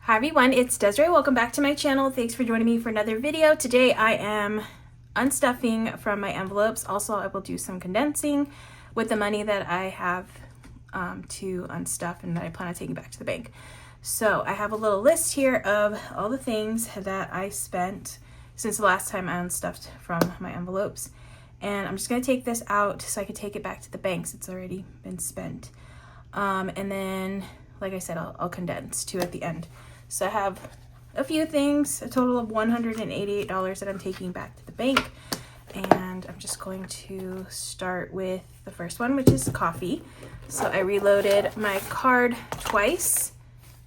Hi everyone, it's Desiree. Welcome back to my channel. Thanks for joining me for another video. Today I am unstuffing from my envelopes. Also, I will do some condensing with the money that I have to unstuff and that I plan on taking back to the bank. So I have a little list here of all the things that I spent since the last time I unstuffed from my envelopes. And I'm just going to take this out so I can take it back to the bank since it's already been spent. And then, like I said, I'll condense too at the end. So I have a few things, a total of $188 that I'm taking back to the bank. And I'm just going to start with the first one, which is coffee. So I reloaded my card twice.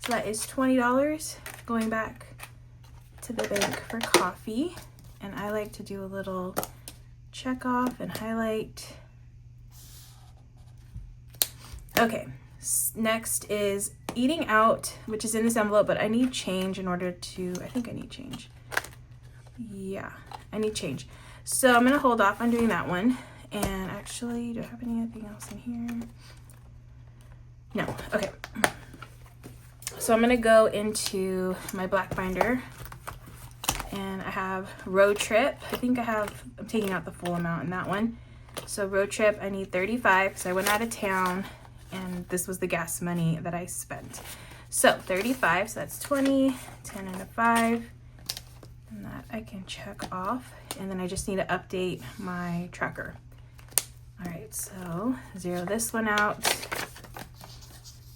So that is $20 going back to the bank for coffee. And I like to do a little check off and highlight. Okay, next is eating out, which is in this envelope, but I need change in order to, I think I need change. Yeah, I need change. So I'm gonna hold off on doing that one. And actually, do I have anything else in here? No, okay. So I'm gonna go into my black binder and I have road trip. I think I'm taking out the full amount in that one. So road trip, I need 35 because I went out of town and this was the gas money that I spent. So 35, so that's 20, 10 and a 5, and that I can check off. And then I just need to update my tracker. All right, so zero this one out.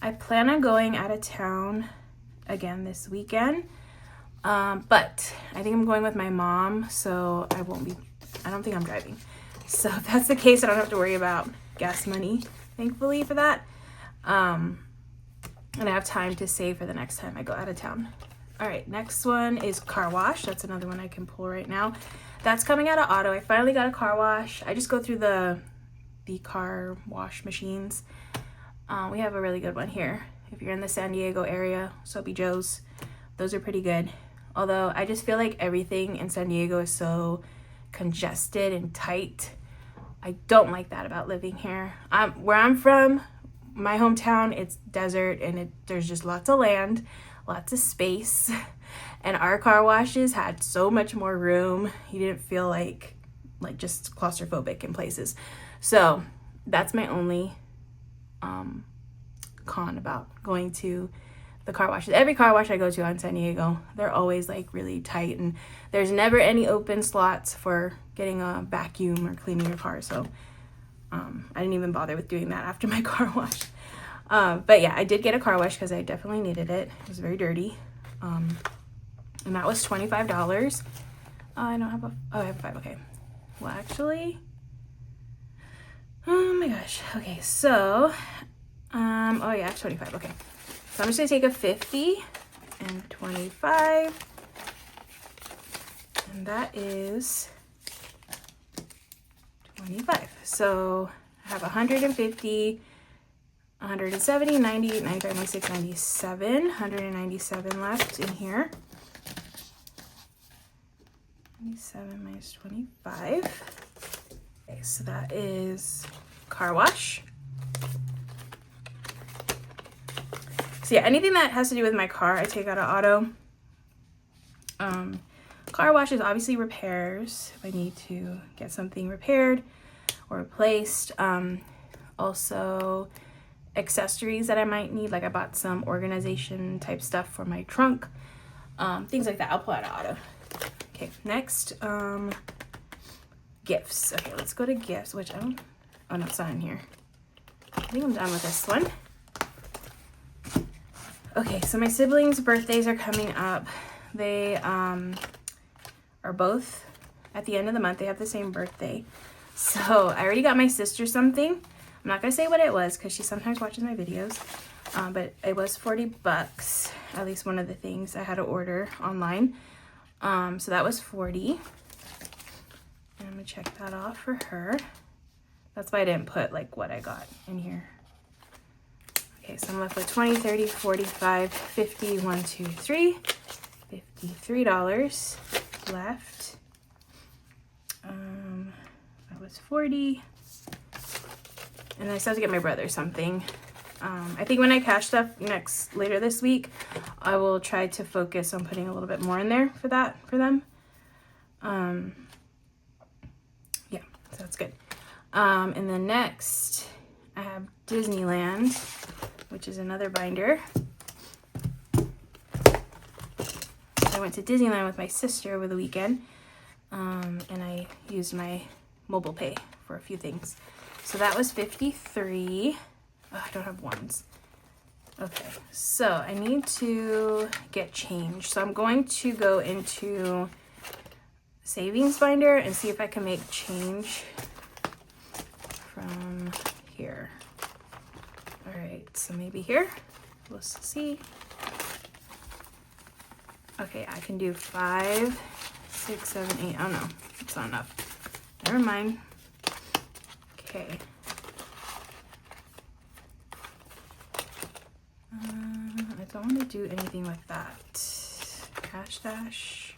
I plan on going out of town again this weekend, but I think I'm going with my mom, so I don't think I'm driving. So if that's the case, I don't have to worry about gas money, thankfully, for that. And I have time to save for the next time I go out of town. All right, next one is car wash. That's another one I can pull right now. That's coming out of auto. I finally got a car wash. I just go through the car wash machines. We have a really good one here. If you're in the San Diego area, Soapy Joe's, those are pretty good. Although I just feel like everything in San Diego is so congested and tight. I don't like that about living here. Where I'm from, my hometown, it's desert and there's just lots of land, lots of space. And our car washes had so much more room. You didn't feel like just claustrophobic in places. So that's my only con about going to the car washes. Every car wash I go to on San Diego, they're always like really tight and there's never any open slots for getting a vacuum or cleaning your car. So I didn't even bother with doing that after my car wash. But yeah, I did get a car wash because I definitely needed it. It was very dirty. And that was $25. I don't have I have a 5, okay. Well, actually, oh my gosh. Okay, so, oh yeah, I have 25, okay. So I'm just gonna take a 50 and 25, and that is 25. So I have 150, 170, 90, 95, 96, 97, 197 left in here. 97 minus 25. Okay, so that is car wash. So yeah, anything that has to do with my car, I take out of auto. Car wash is obviously repairs if I need to get something repaired or replaced. Also accessories that I might need, like I bought some organization type stuff for my trunk, things like that. I'll pull out of auto. Okay, next, gifts. Okay, let's go to gifts, which oh no, it's not in here. I think I'm done with this one. Okay, so my siblings' birthdays are coming up. They are both at the end of the month. They have the same birthday. So I already got my sister something. I'm not gonna say what it was because she sometimes watches my videos, but it was $40, at least one of the things I had to order online. So that was 40. And I'm gonna check that off for her. That's why I didn't put like what I got in here. Okay, so I'm left with 20, 30, 45, 50, 1, 2, 3, $53 left. That was 40. And I still have to get my brother something. I think when I cash stuff later this week, I will try to focus on putting a little bit more in there for them. Yeah, so that's good. And then next I have Disneyland, which is another binder. I went to Disneyland with my sister over the weekend, and I used my mobile pay for a few things. So that was $53. Oh, I don't have ones. Okay, so I need to get change. So I'm going to go into savings binder and see if I can make change from here. All right, so maybe here. Let's see. Okay, I can do 5, 6, 7, 8. Oh no, it's not enough. Never mind. Okay. I don't want to do anything with that. Cash dash.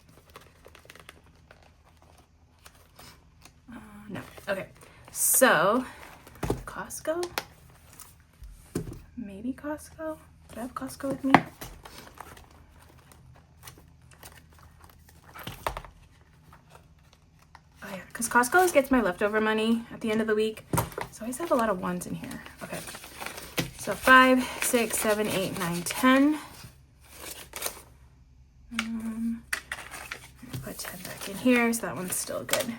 No. Okay. So, Costco? Maybe Costco? Do I have Costco with me? Oh yeah, because Costco always gets my leftover money at the end of the week. So I always have a lot of ones in here. Okay. So 5, 6, 7, 8, 9, 10. Put 10 back in here, so that one's still good.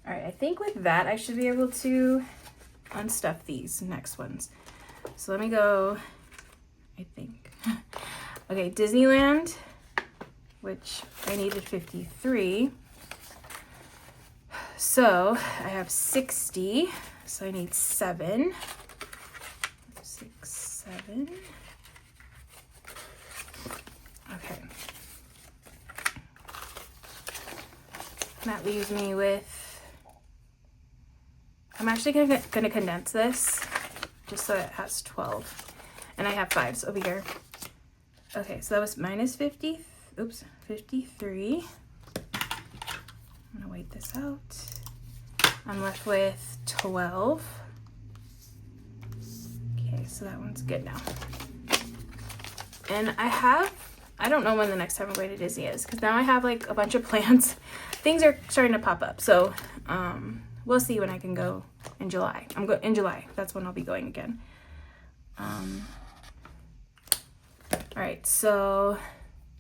All right, I think with that, I should be able to unstuff these next ones. So let me go, I think. Okay, Disneyland, which I needed 53. So I have 60, so I need 7. 6, 7. Okay. That leaves me with, I'm actually gonna condense this just so it has 12. And I have 5s over here. Okay, so that was minus 50, oops, 53. I'm gonna wait this out. I'm left with 12. Okay, so that one's good now. And I don't know when the next time I'm going to Disney is, because now I have like a bunch of plans. Things are starting to pop up, so we'll see when I can go in July. In July, that's when I'll be going again. All right, so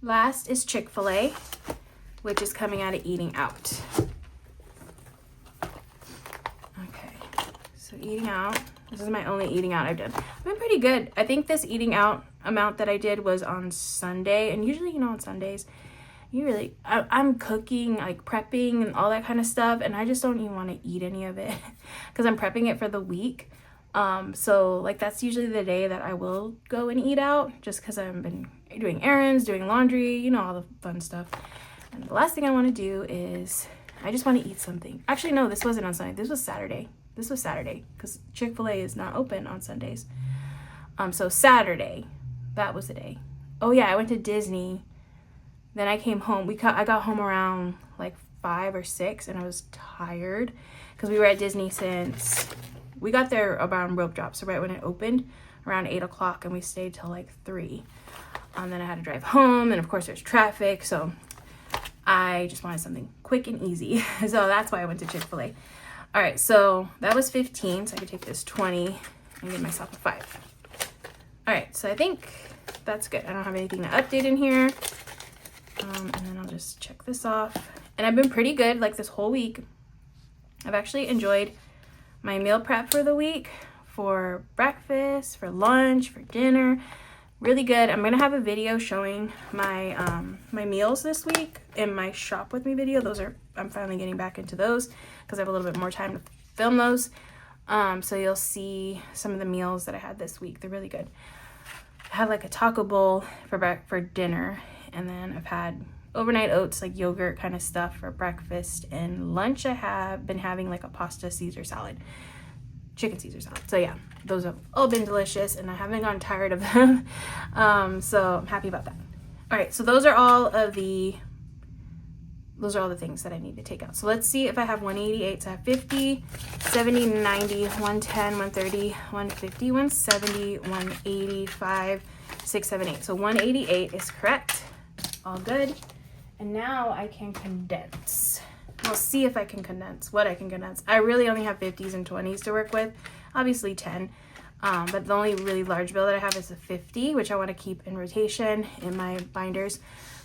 last is Chick-fil-A, which is coming out of eating out. Okay, so eating out. This is my only eating out I've done. I've been pretty good. I think this eating out amount that I did was on Sunday, and usually, you know, on Sundays, I'm cooking, like prepping and all that kind of stuff, and I just don't even want to eat any of it because I'm prepping it for the week. So like that's usually the day that I will go and eat out, just because I've been doing errands, doing laundry, you know, all the fun stuff. And the last thing I want to do is I just want to eat something. Actually, no, this wasn't on Sunday. This was Saturday. This was Saturday because Chick-fil-A is not open on Sundays. So Saturday, that was the day. Oh yeah, I went to Disney. Then I came home. I got home around like 5 or 6, and I was tired because we were at Disney since we got there around rope drop, so right when it opened, around 8 o'clock, and we stayed till like 3. Then I had to drive home, and of course there's traffic, so I just wanted something quick and easy. So that's why I went to Chick-fil-A. All right, so that was 15, so I could take this 20 and give myself a 5. All right, so I think that's good. I don't have anything to update in here. And then I'll just check this off. And I've been pretty good like this whole week. I've actually enjoyed my meal prep for the week, for breakfast, for lunch, for dinner. Really good. I'm gonna have a video showing my my meals this week in my shop with me video. I'm finally getting back into those because I have a little bit more time to film those. So you'll see some of the meals that I had this week. They're really good. I had like a taco bowl for dinner, and then I've had overnight oats, like yogurt kind of stuff for breakfast, and lunch I have been having like a pasta Caesar salad, chicken Caesar salad. So yeah, those have all been delicious, and I haven't gotten tired of them. So I'm happy about that. All right, so those are all of the those are all the things that I need to take out. So let's see if I have 188. So I have 50, 70, 90, 110, 130, 150, 170, 185, 6, 7, 8. So 188 is correct. All good. And now I can condense. We'll see if I can condense, what I can condense. I really only have 50s and 20s to work with. Obviously 10. But the only really large bill that I have is a 50, which I want to keep in rotation in my binders.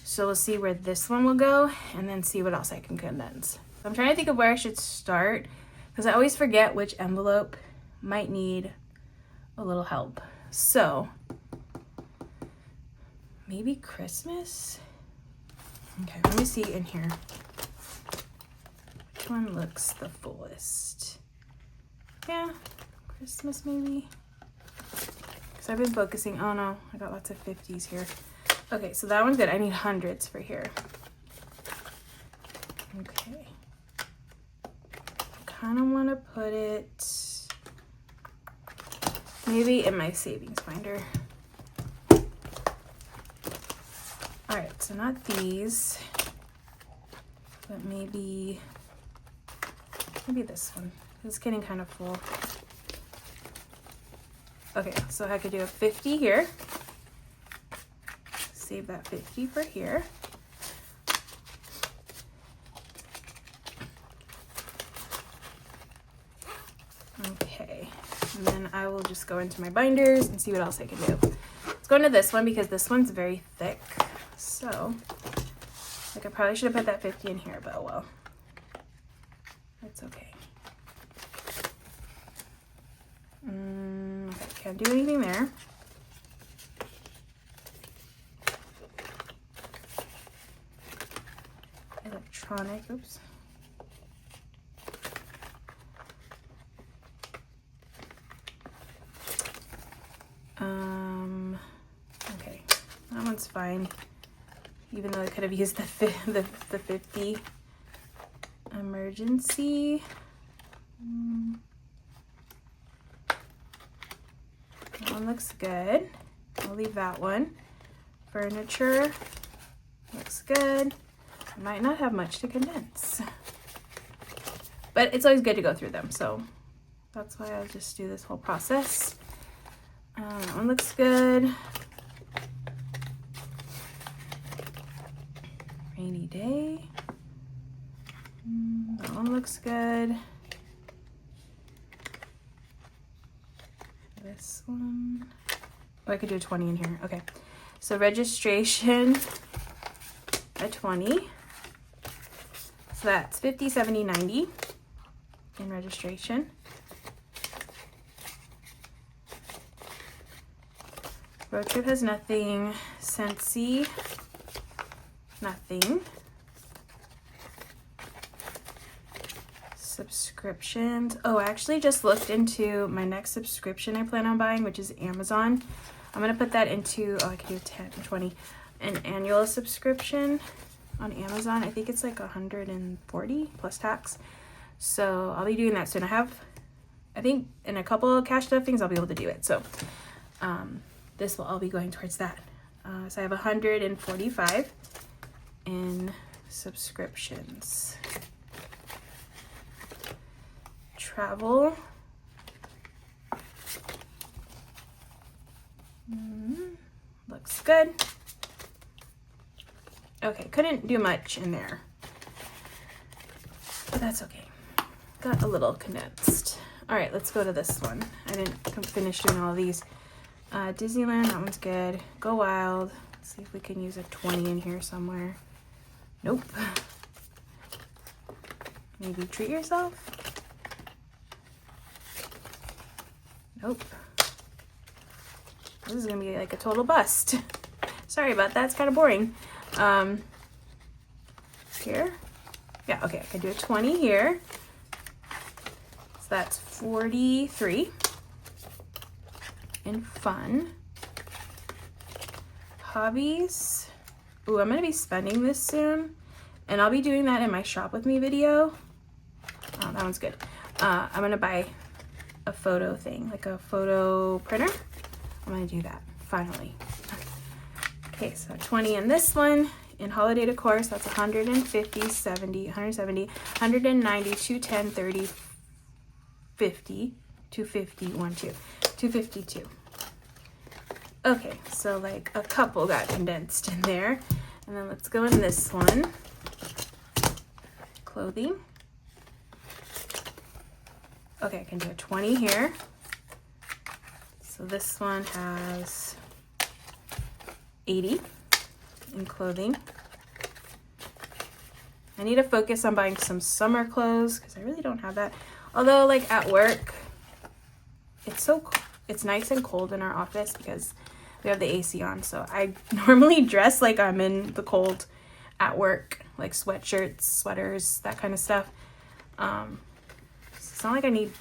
So we'll see where this one will go and then see what else I can condense. I'm trying to think of where I should start because I always forget which envelope might need a little help. So maybe Christmas? Okay, let me see in here. Which one looks the fullest? Yeah, Christmas maybe? Because I've been focusing, oh no, I got lots of 50s here. Okay, so that one's good. I need hundreds for here. Okay. Kind of want to put it maybe in my savings binder. All right, so not these, but maybe this one. It's getting kind of full. Okay, so I could do a 50 here. Save that 50 for here. Okay, and then I will just go into my binders and see what else I can do. Let's go into this one because this one's very thick. So, like I probably should have put that 50 in here, but oh well. It's okay. Okay, can't do anything there. Electronic, oops. Okay, that one's fine. Even though I could have used the 50 emergency. That one looks good. I'll leave that one. Furniture looks good. I might not have much to condense, but it's always good to go through them. So that's why I'll just do this whole process. That one looks good. Rainy day. That one looks good. This one. Oh, I could do a 20 in here. Okay. So registration at 20. So that's 50, 70, 90 in registration. Road trip has nothing. Scentsy, nothing. Subscriptions. Oh, I actually just looked into my next subscription I plan on buying, which is Amazon. I'm going to put that into, oh, I could do 10, 20, an annual subscription on Amazon. I think it's like 140 plus tax. So I'll be doing that soon. I think in a couple of cash stuffings, I'll be able to do it. So this will all be going towards that. So I have 145 in subscriptions. Travel. Looks good. Okay, couldn't do much in there, but that's okay. Got a little condensed. All right, let's go to this one. I didn't finish doing all of these. Disneyland, that one's good. Go Wild. Let's see if we can use a 20 in here somewhere. Nope. Maybe Treat Yourself. Nope. This is gonna be like a total bust. Sorry about that, it's kind of boring. Here. Yeah, okay, I can do a 20 here. So that's 43 in fun. Hobbies. Ooh, I'm gonna be spending this soon, and I'll be doing that in my shop with me video. Oh, that one's good. I'm gonna buy a photo thing, like a photo printer. I'm gonna do that finally. Okay, so 20 in this one in holiday decor, so that's 150, 70, 170, 190, 210, 30, 50, 250, 252. Okay, so like a couple got condensed in there. And then let's go in this one. Clothing. Okay, I can do a 20 here. So this one has 80 in clothing. I need to focus on buying some summer clothes because I really don't have that. Although like at work, it's nice and cold in our office because we have the AC on. So I normally dress like I'm in the cold at work, like sweatshirts, sweaters, that kind of stuff. It's not like I need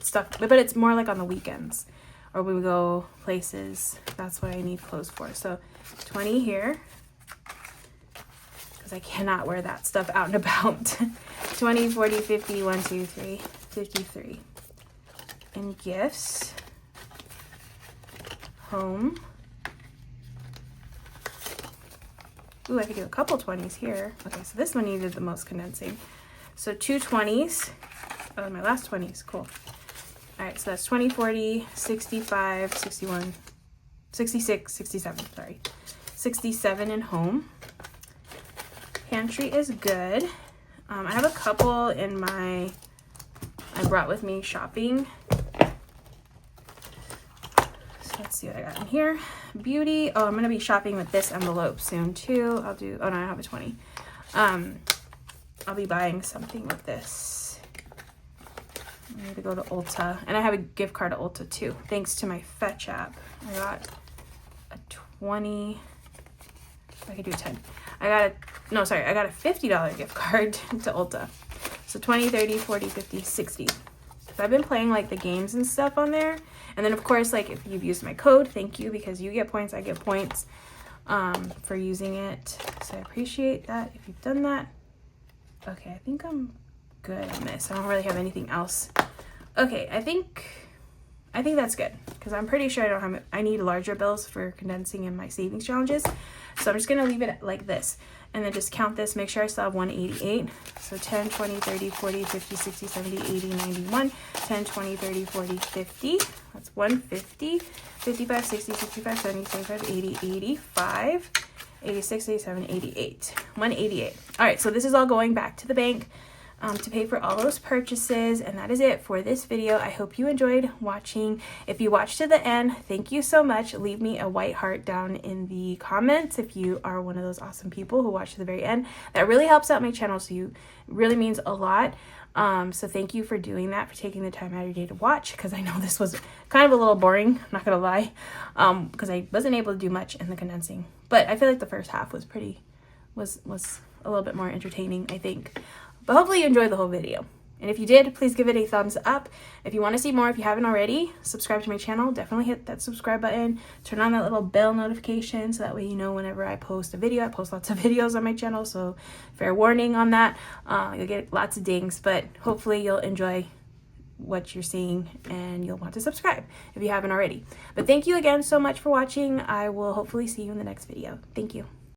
stuff, but it's more like on the weekends or we go places. That's what I need clothes for. So 20 here because I cannot wear that stuff out and about. 20, 40, 50, 1, 2, 3, 53. In gifts, home. Ooh, I could do a couple 20s here. Okay, so this one needed the most condensing. So 2 20s. Oh, my last 20s. Cool. All right, so that's 20, 40, 65, 61, 66, 67. Sorry. 67 in home. Pantry is good. I have a couple in my... I brought with me shopping. So let's see what I got in here. Beauty. Oh, I'm going to be shopping with this envelope soon too. I'll do, oh no, I have a 20. I'll be buying something with this. I need to go to Ulta. And I have a gift card to Ulta too. Thanks to my Fetch app. I got a 20. I could do 10. I got a $50 gift card to Ulta. So 20, 30, 40, 50, 60. So I've been playing like the games and stuff on there. And then of course, like if you've used my code, thank you, because you get points, I get points for using it. So I appreciate that if you've done that. Okay, I think I'm good on this. I don't really have anything else. Okay, I think that's good because I'm pretty sure I need larger bills for condensing in my savings challenges. So I'm just gonna leave it like this and then just count this, make sure I still have 188. So 10, 20, 30, 40, 50, 60, 70, 80, 91, 10, 20, 30, 40, 50. That's 150, 55, 60, 65, 70, 75, 80, 85, 86, 87, 88, 188. All right, so this is all going back to the bank to pay for all those purchases, and that is it for this video. I hope you enjoyed watching. If you watched to the end, thank you so much. Leave me a white heart down in the comments if you are one of those awesome people who watch to the very end. That really helps out my channel, so it really means a lot. So thank you for doing that, for taking the time out of your day to watch, because I know this was kind of a little boring, I'm not gonna lie, because I wasn't able to do much in the condensing, but I feel like the first half was a little bit more entertaining, I think. But hopefully you enjoyed the whole video. And if you did, please give it a thumbs up. If you want to see more, if you haven't already, subscribe to my channel. Definitely hit that subscribe button. Turn on that little bell notification so that way you know whenever I post a video. I post lots of videos on my channel, so fair warning on that. You'll get lots of dings, but hopefully you'll enjoy what you're seeing and you'll want to subscribe if you haven't already. But thank you again so much for watching. I will hopefully see you in the next video. Thank you.